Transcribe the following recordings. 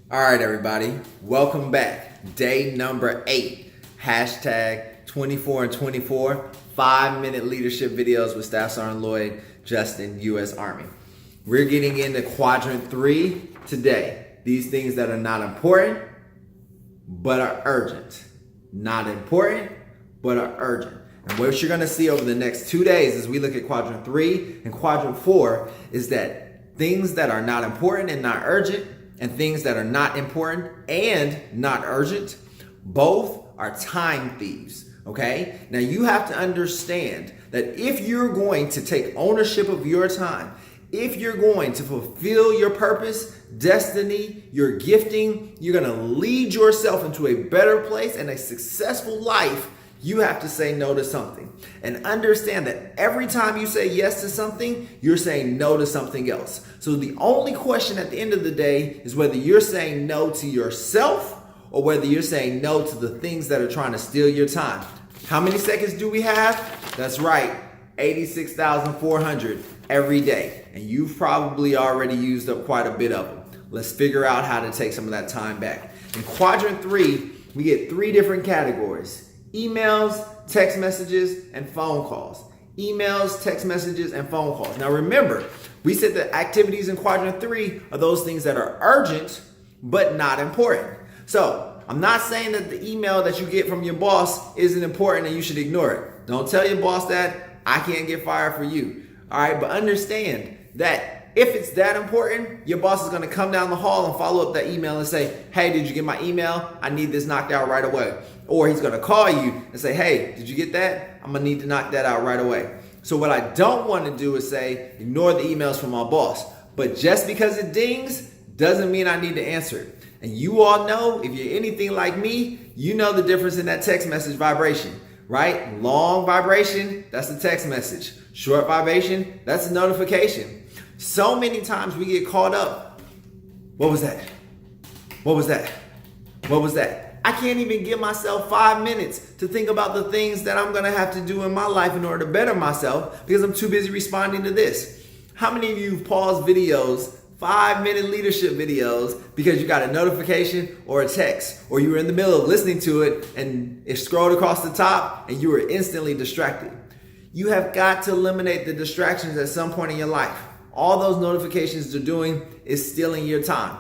All right, everybody, welcome back. Day number 8, hashtag 24 and 24, 5-minute leadership videos with Staff Sergeant Lloyd Justin, U.S. Army. We're getting into Quadrant 3 today. These things that are not important, but are urgent. Not important, but are urgent. And what you're gonna see over the next 2 days as we look at Quadrant 3 and Quadrant 4 is that things that are not important and not urgent and things that are not important and not urgent, both are time thieves, okay? Now you have to understand that if you're going to take ownership of your time, if you're going to fulfill your purpose, destiny, your gifting, you're gonna lead yourself into a better place and a successful life, you have to say no to something. And understand that every time you say yes to something, you're saying no to something else. So the only question at the end of the day is whether you're saying no to yourself or whether you're saying no to the things that are trying to steal your time. How many seconds do we have? That's right, 86,400 every day. And you've probably already used up quite a bit of them. Let's figure out how to take some of that time back. In Quadrant 3, we get 3 different categories. Emails, text messages, and phone calls. Emails, text messages, and phone calls. Now remember, we said that activities in Quadrant 3 are those things that are urgent, but not important. So I'm not saying that the email that you get from your boss isn't important and you should ignore it. Don't tell your boss that. I can't get fired for you. All right, but understand that if it's that important, your boss is gonna come down the hall and follow up that email and say, hey, did you get my email? I need this knocked out right away. Or he's gonna call you and say, hey, did you get that? I'm gonna need to knock that out right away. So what I don't wanna do is say, ignore the emails from my boss. But just because it dings doesn't mean I need to answer it. And you all know, if you're anything like me, you know the difference in that text message vibration, right? Long vibration, that's a text message. Short vibration, that's a notification. So many times we get caught up. What was that? What was that? What was that? I can't even give myself 5 minutes to think about the things that I'm gonna have to do in my life in order to better myself because I'm too busy responding to this. How many of you have paused videos, 5-minute leadership videos, because you got a notification or a text, or you were in the middle of listening to it and it scrolled across the top and you were instantly distracted? You have got to eliminate the distractions at some point in your life. All those notifications they're doing is stealing your time.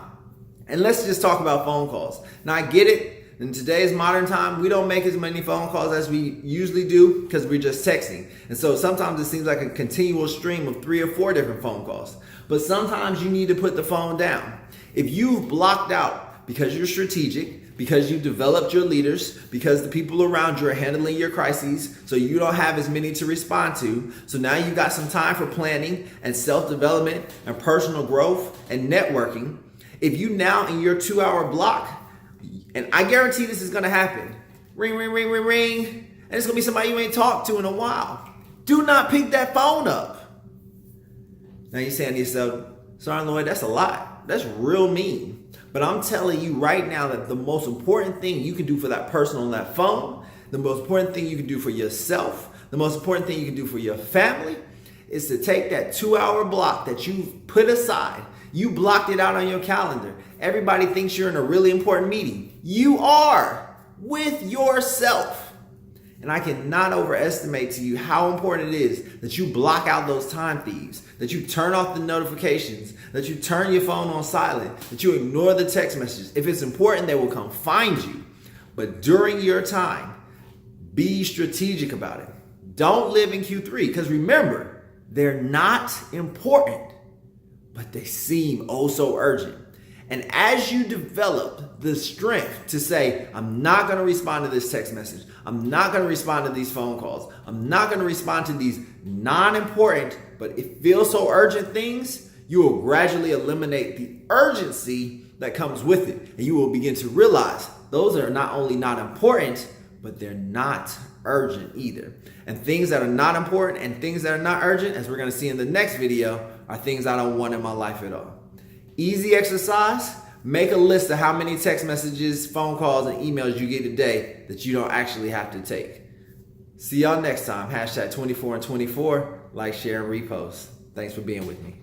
And let's just talk about phone calls. Now I get it. In today's modern time, we don't make as many phone calls as we usually do because we're just texting. And so sometimes it seems like a continual stream of 3 or 4 different phone calls. But sometimes you need to put the phone down. If you've blocked out because you're strategic, because you developed your leaders, because the people around you are handling your crises, so you don't have as many to respond to. So now you've got some time for planning and self-development and personal growth and networking. If you now in your 2-hour block, and I guarantee this is gonna happen, ring, ring, ring, ring, ring, and it's gonna be somebody you ain't talked to in a while. Do not pick that phone up. Now you're saying to yourself, Sergeant Lloyd, that's a lot. That's real mean. But I'm telling you right now that the most important thing you can do for that person on that phone, the most important thing you can do for yourself, the most important thing you can do for your family is to take that 2-hour block that you've put aside. You blocked it out on your calendar. Everybody thinks you're in a really important meeting. You are with yourself. And I cannot overestimate to you how important it is that you block out those time thieves, that you turn off the notifications, that you turn your phone on silent, that you ignore the text messages. If it's important, they will come find you. But during your time, be strategic about it. Don't live in Q3, because remember, they're not important, but they seem oh so urgent. And as you develop the strength to say, I'm not gonna respond to this text message, I'm not gonna respond to these phone calls, I'm not gonna respond to these non-important, but it feels so urgent things, you will gradually eliminate the urgency that comes with it. And you will begin to realize those are not only not important, but they're not urgent either. And things that are not important and things that are not urgent, as we're gonna see in the next video, are things I don't want in my life at all. Easy exercise, make a list of how many text messages, phone calls, and emails you get a day that you don't actually have to take. See y'all next time. Hashtag 24 and 24. Like, share, and repost. Thanks for being with me.